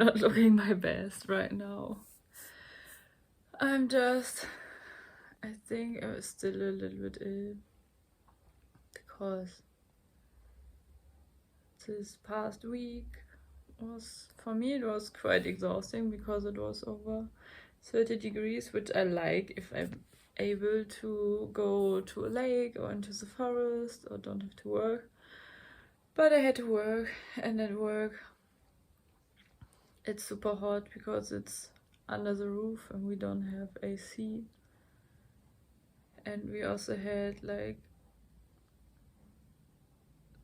not looking my best right now. I think I was still a little bit ill because this past week for me it was quite exhausting because it was over 30 degrees, which I like if I'm able to go to a lake or into the forest or don't have to work. But I had to work, and at work it's super hot because it's under the roof and we don't have AC. And we also had like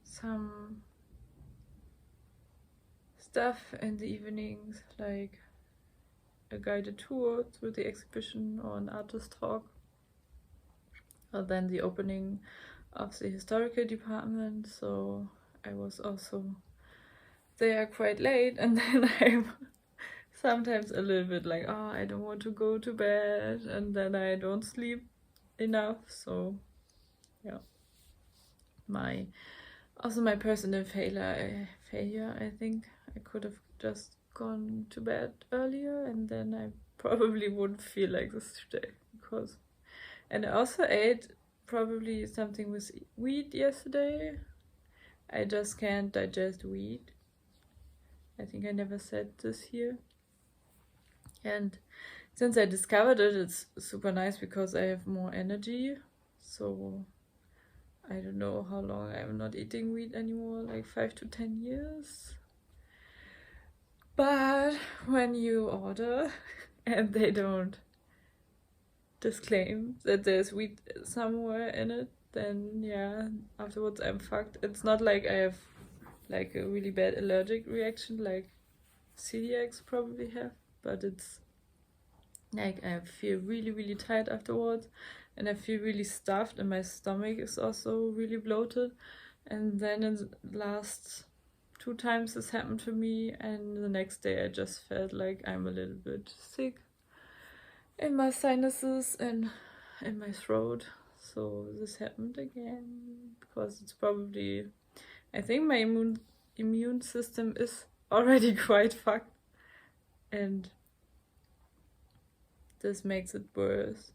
some stuff in the evenings, like a guided tour through the exhibition or an artist talk, or then the opening of the historical department. So I was also there quite late, and then I'm sometimes a little bit like, oh, I don't want to go to bed, and then I don't sleep enough. So yeah, my personal failure, I think I could have just gone to bed earlier, and then I probably wouldn't feel like this today. And I also ate probably something with wheat yesterday. I just can't digest wheat. I think I never said this here. And since I discovered it, it's super nice because I have more energy. So I don't know how long I'm not eating wheat anymore, like 5 to 10 years. But when you order and they don't disclaim that there's wheat somewhere in it, then yeah, afterwards I'm fucked. It's not like I have like a really bad allergic reaction like celiacs probably have, but it's like I feel really, really tired afterwards, and I feel really stuffed, and my stomach is also really bloated. And then in the last 2 times this happened to me, and the next day I just felt like I'm a little bit sick in my sinuses and in my throat. So this happened again because it's probably, I think my immune system is already quite fucked, and this makes it worse.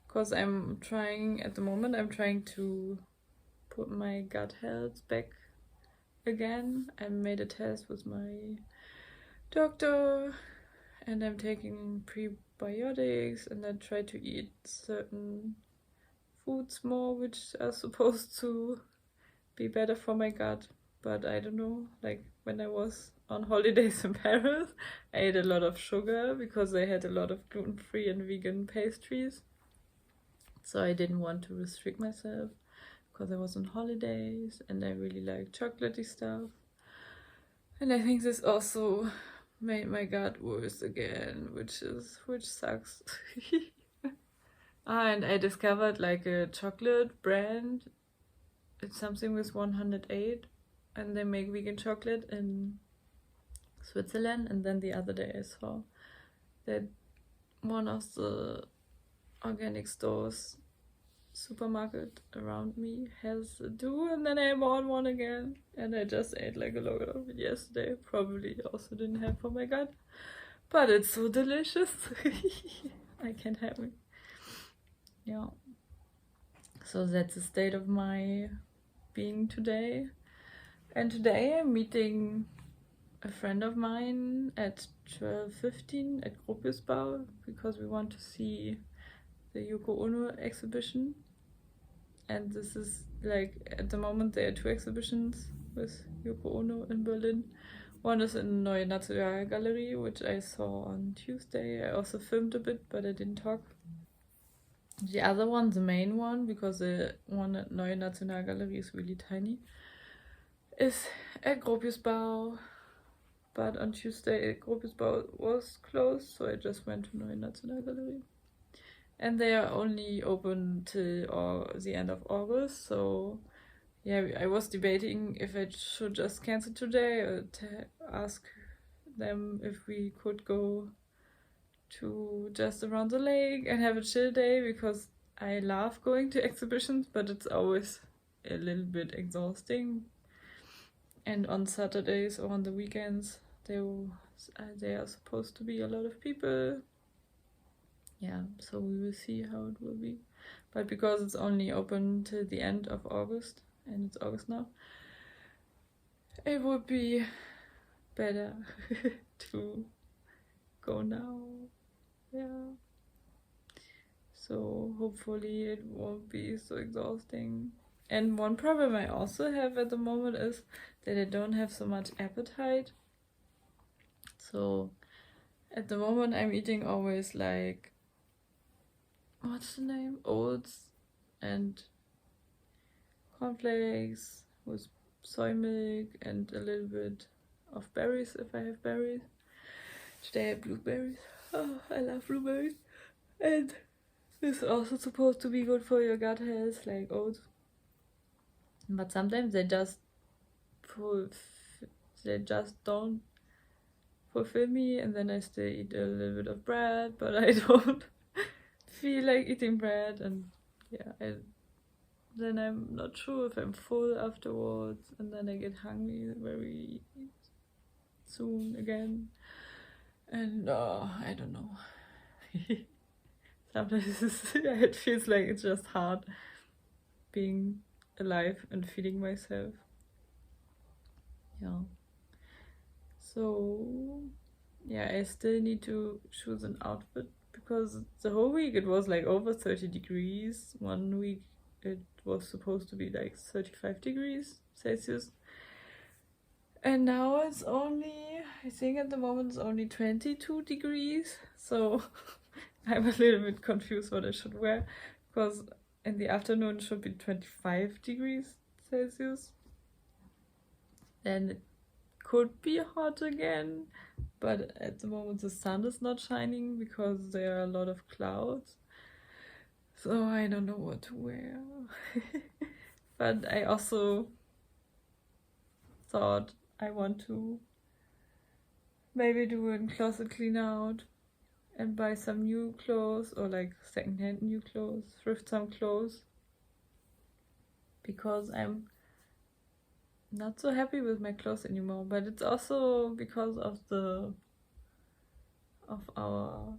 Because I'm trying to put my gut health back again. I made a test with my doctor, and I'm taking prebiotics, and I try to eat certain foods more, which are supposed to be better for my gut. But I don't know, like when I was on holidays in Paris, I ate a lot of sugar because I had a lot of gluten-free and vegan pastries. So I didn't want to restrict myself because I was on holidays and I really like chocolatey stuff. And I think this also made my gut worse again, which sucks. And I discovered like a chocolate brand. It's something with 108, and they make vegan chocolate in Switzerland. And then the other day I saw that one of the organic stores supermarket around me has a do, and then I bought one again, and I just ate like a lot of it yesterday. Probably also didn't have for my gut, but it's so delicious. I can't have it. Yeah, so that's the state of my being today. And today I'm meeting a friend of mine at 12:15 at Gropius Bau because we want to see the Yoko Ono exhibition. And this is like, at the moment there are 2 exhibitions with Yoko Ono in Berlin. One is in the Neuen Nationalgalerie, which I saw on Tuesday. I also filmed a bit, but I didn't talk. The other one, the main one, because the one at Neuen Nationalgalerie is really tiny, is at Gropius Bau. But on Tuesday, Gropius Bau was closed, so I just went to Neuen Nationalgalerie. And they are only open till the end of August, so yeah, I was debating if I should just cancel today or ask them if we could go to just around the lake and have a chill day, because I love going to exhibitions, but it's always a little bit exhausting. And on Saturdays or on the weekends, there are supposed to be a lot of people. Yeah, so we will see how it will be. But because it's only open till the end of August, and it's August now, it would be better to go now. Yeah. So hopefully it won't be so exhausting. And one problem I also have at the moment is that I don't have so much appetite. So at the moment I'm eating always like, what's the name? Oats and cornflakes with soy milk and a little bit of berries if I have berries. Today I had blueberries. Oh, I love blueberries. And this is also supposed to be good for your gut health, like oats. But sometimes they just don't fulfill me, and then I still eat a little bit of bread, but I don't feel like eating bread, and yeah, then I'm not sure if I'm full afterwards, and then I get hungry very soon again, and I don't know. Sometimes it feels like it's just hard being alive and feeding myself. Yeah. So yeah, I still need to choose an outfit because the whole week it was like over 30 degrees. 1 week it was supposed to be like 35 degrees Celsius. And now it's only, I think at the moment it's only 22 degrees. So I'm a little bit confused what I should wear because in the afternoon it should be 25 degrees Celsius. Then it could be hot again, but at the moment the sun is not shining because there are a lot of clouds. So I don't know what to wear. But I also thought I want to maybe do a closet clean out and buy some new clothes or like secondhand new clothes, thrift some clothes, because I'm not so happy with my clothes anymore. But it's also because of our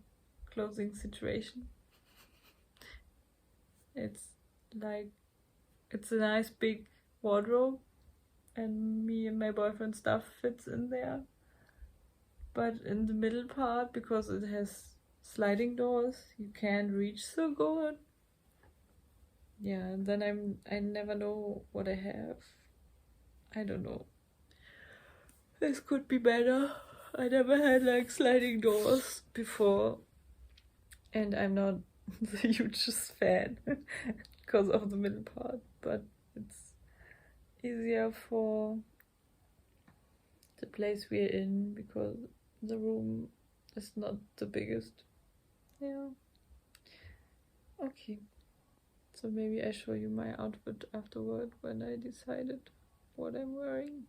clothing situation. It's like, it's a nice big wardrobe and me and my boyfriend's stuff fits in there, but in the middle part, because it has sliding doors, you can't reach so good. Yeah, and then I never know what I have. I don't know. This could be better. I never had like sliding doors before, and I'm not the hugest fan because of the middle part, but it's easier for the place we're in because the room is not the biggest. Yeah. Okay. So maybe I show you my outfit afterward when I decided what I'm wearing.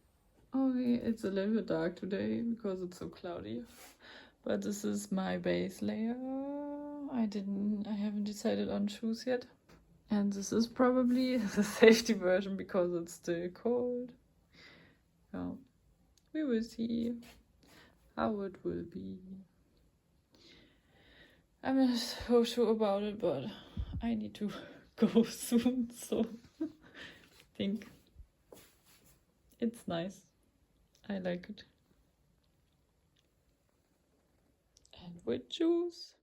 Okay, it's a little bit dark today because it's so cloudy. But this is my base layer. I haven't decided on shoes yet. And this is probably the safety version because it's still cold. Yeah. We will see how it will be. I'm not so sure about it, but I need to go soon, so I think it's nice. I like it. And with shoes.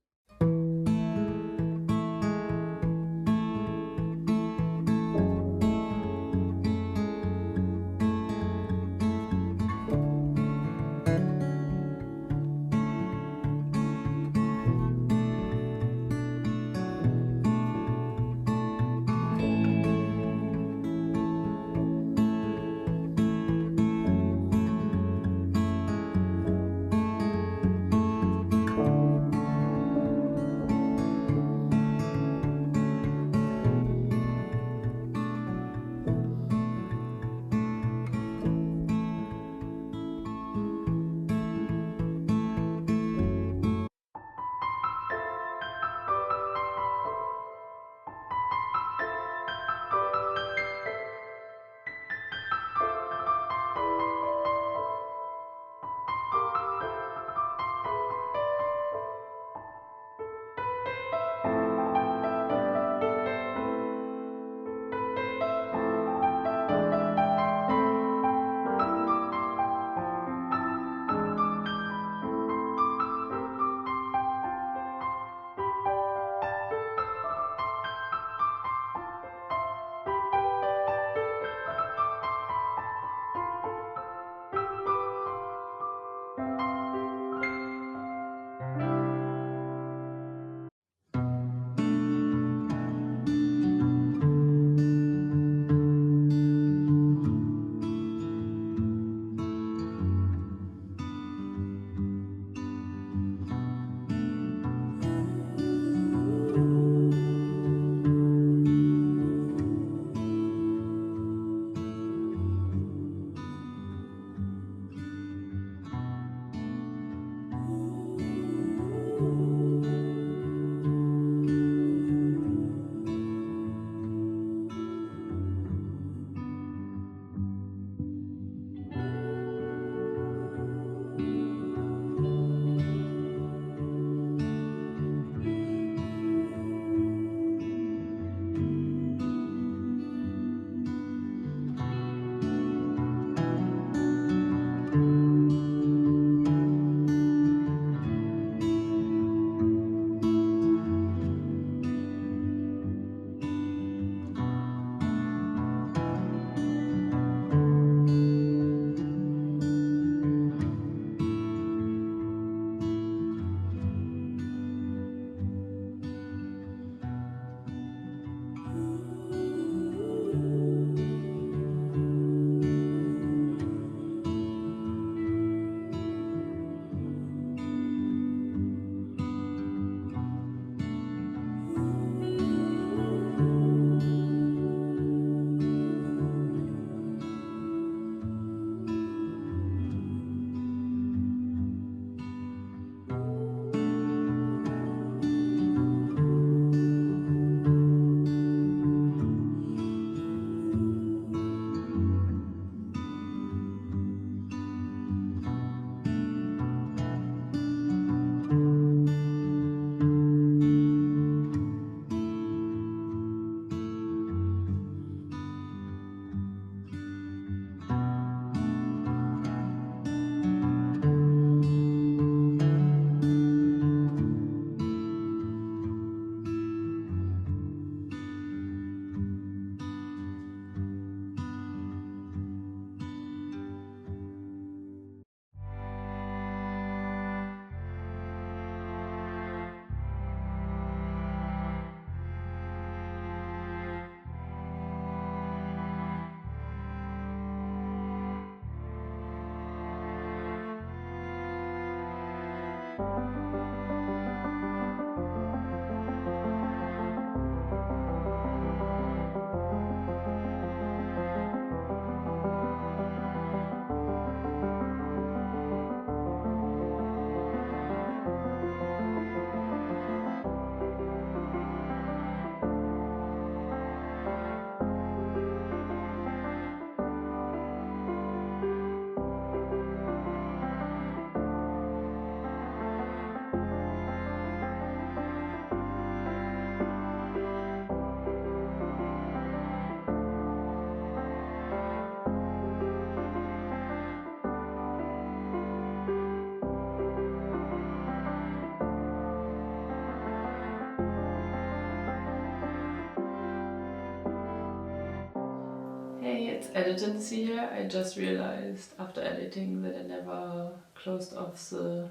Hey, it's Editance here. I just realized after editing that I never closed off the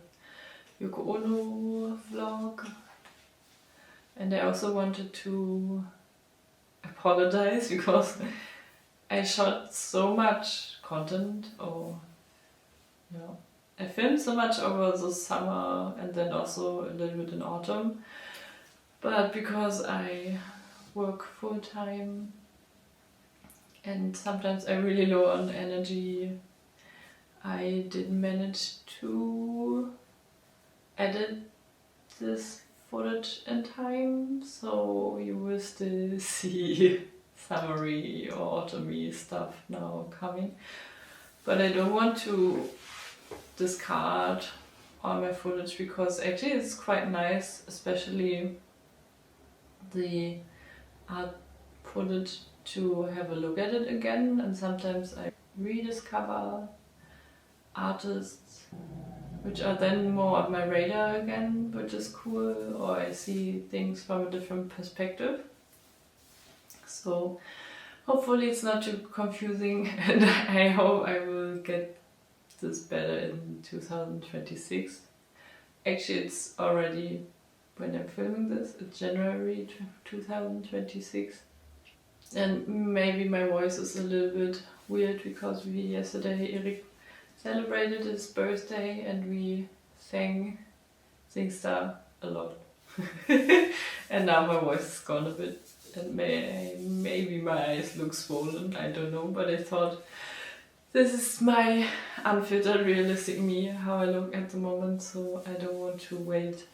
Yoko Ono vlog. And I also wanted to apologize because I shot so much content, I filmed so much over the summer and then also a little bit in autumn. But because I work full time and sometimes I'm really low on energy, I didn't manage to edit this footage in time, so you will still see summery or autumny stuff now coming. But I don't want to discard all my footage because actually it's quite nice, especially the art footage, to have a look at it again. And sometimes I rediscover artists which are then more on my radar again, which is cool, or I see things from a different perspective. So hopefully it's not too confusing, and I hope I will get this better in 2026. Actually, it's already, when I'm filming this, it's January 2026. And maybe my voice is a little bit weird because yesterday Eric celebrated his birthday and we sang Singstar a lot. And now my voice is gone a bit and maybe my eyes look swollen, I don't know, but I thought this is my unfiltered, realistic me, how I look at the moment, so I don't want to wait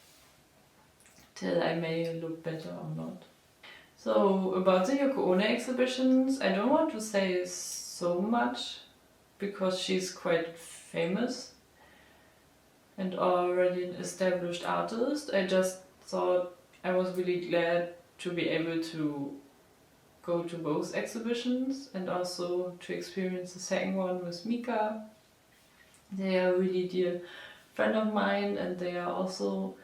till I may look better or not. So about the Yoko Ono exhibitions, I don't want to say so much because she's quite famous and already an established artist. I just thought I was really glad to be able to go to both exhibitions and also to experience the second one with Mika. They are a really dear friend of mine and they are also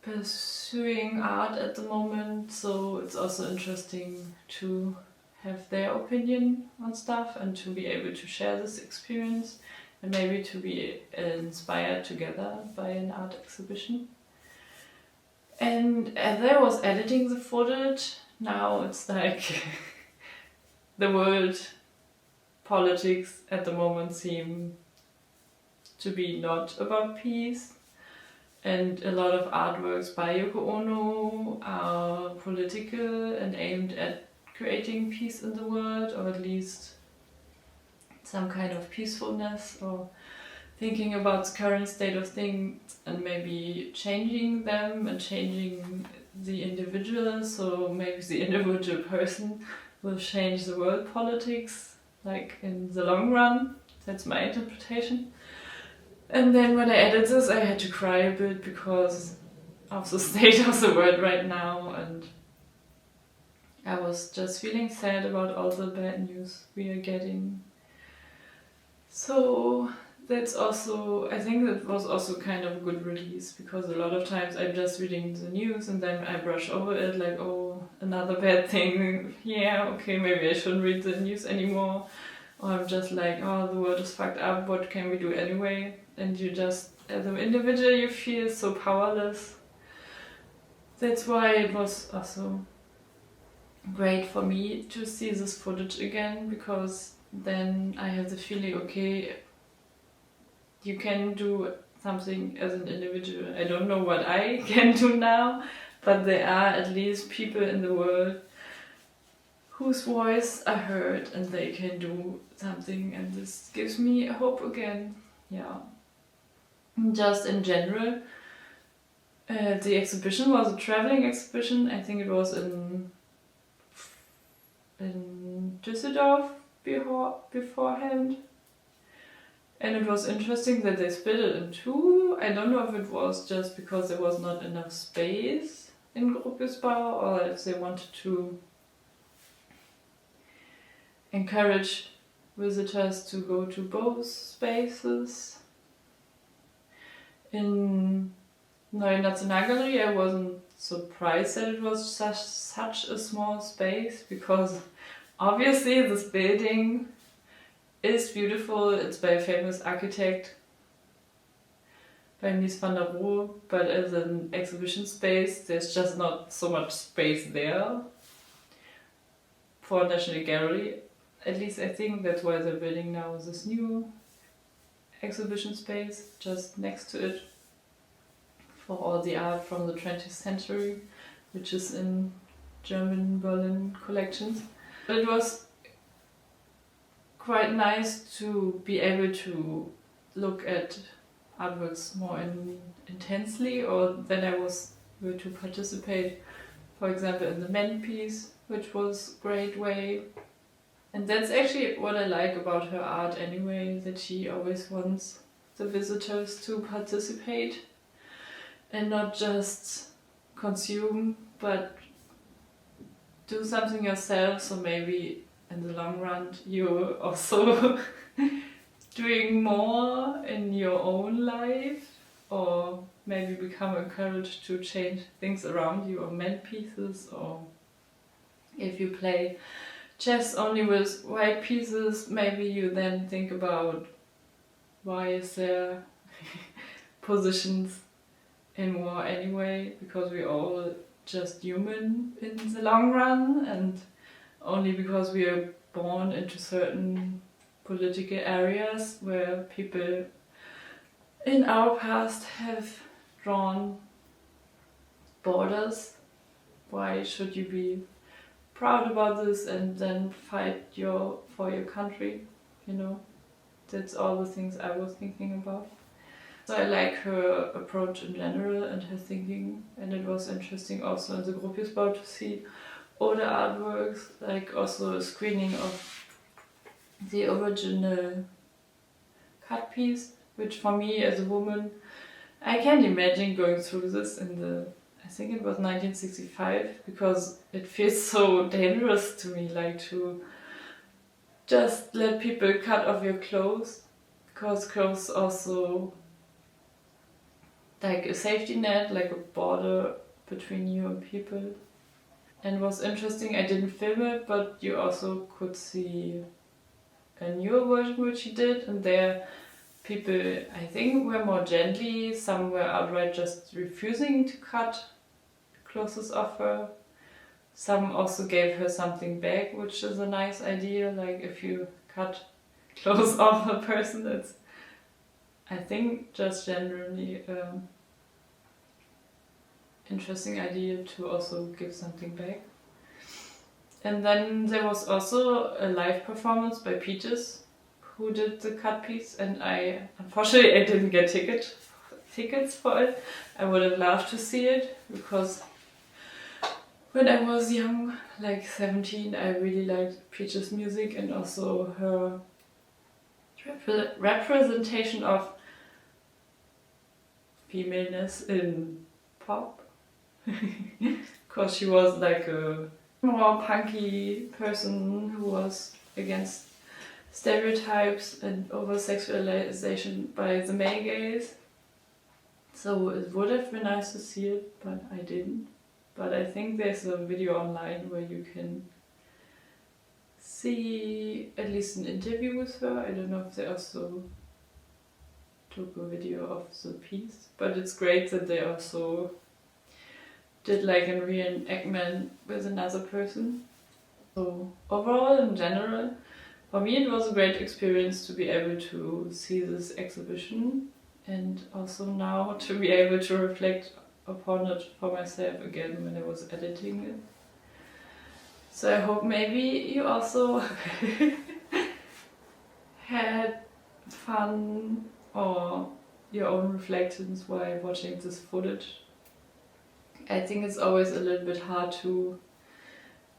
pursuing art at the moment, so it's also interesting to have their opinion on stuff and to be able to share this experience and maybe to be inspired together by an art exhibition. And as I was editing the footage, now it's like the world politics at the moment seem to be not about peace. And a lot of artworks by Yoko Ono are political and aimed at creating peace in the world, or at least some kind of peacefulness, or thinking about the current state of things and maybe changing them and changing the individual, so maybe the individual person will change the world politics, like in the long run. That's my interpretation. And then when I edited this, I had to cry a bit because of the state of the world right now, and I was just feeling sad about all the bad news we are getting. So that's also, I think that was also kind of a good release, because a lot of times I'm just reading the news and then I brush over it like, oh, another bad thing, yeah, okay, maybe I shouldn't read the news anymore. Or I'm just like, oh, the world is fucked up, what can we do anyway? And you just, as an individual, you feel so powerless. That's why it was also great for me to see this footage again, because then I have the feeling, okay, you can do something as an individual. I don't know what I can do now, but there are at least people in the world whose voice I heard and they can do something, and this gives me hope again. Yeah. Just in general, the exhibition was a traveling exhibition. I think it was in Düsseldorf beforehand. And it was interesting that they split it in two. I don't know if it was just because there was not enough space in Gropius Bau, or if they wanted to encourage visitors to go to both spaces. In Neuen Nationalgalerie, I wasn't surprised that it was such a small space, because Obviously this building is beautiful. It's by a famous architect, by Mies van der Rohe, but as an exhibition space there's just not so much space there for National Gallery. At least I think that's why they're building now this new exhibition space just next to it for all the art from the 20th century, which is in German Berlin collections. But it was quite nice to be able to look at artworks more intensely, or then I was able to participate, for example, in the men piece, which was a great way. And that's actually what I like about her art anyway, that she always wants the visitors to participate and not just consume, but do something yourself. So maybe in the long run you're also doing more in your own life, or maybe become encouraged to change things around you, or mend pieces, or if you play chess only with white pieces, maybe you then think about why is there positions in war anyway, because we're all just human in the long run, and only because we are born into certain political areas where people in our past have drawn borders. Why should you be proud about this and then fight for your country? You know, that's all the things I was thinking about. So I like her approach in general and her thinking, and it was interesting also in the Gropius Bau to see all the artworks, like also a screening of the original cut piece, which for me as a woman, I can't imagine going through this in the, I think it was 1965, because it feels so dangerous to me, like to just let people cut off your clothes, because clothes also like a safety net, like a border between you and people. And it was interesting, I didn't film it, but you also could see a newer version which he did, and there people, I think, were more gently, some were outright just refusing to cut clothes off her. Some also gave her something back, which is a nice idea, like if you cut clothes off a person, it's, I think, just generally interesting idea to also give something back. And then there was also a live performance by Peaches, who did the cut piece, and unfortunately I didn't get tickets for it. I would have loved to see it, because when I was young, like 17, I really liked Peaches' music and also her representation of femaleness in pop. Because she was like a more punky person who was against stereotypes and over-sexualization by the male gaze. So it would have been nice to see it, but I didn't. But I think there's a video online where you can see at least an interview with her. I don't know if they also took a video of the piece, but it's great that they also did like a reenactment with another person. So overall, in general, for me it was a great experience to be able to see this exhibition, and also now to be able to reflect upon it for myself again when I was editing it. So I hope maybe you also had fun or your own reflections while watching this footage. I think it's always a little bit hard to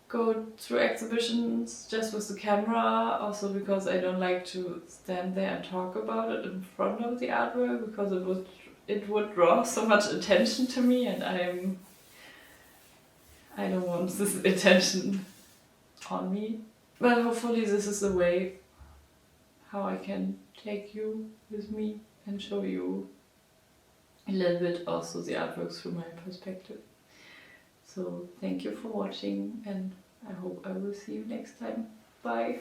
go through exhibitions just with the camera, also because I don't like to stand there and talk about it in front of the artwork, because it would draw so much attention to me, and I don't want this attention on me. But hopefully this is the way how I can take you with me and show you a little bit also the artworks through my perspective. So thank you for watching, and I hope I will see you next time. Bye.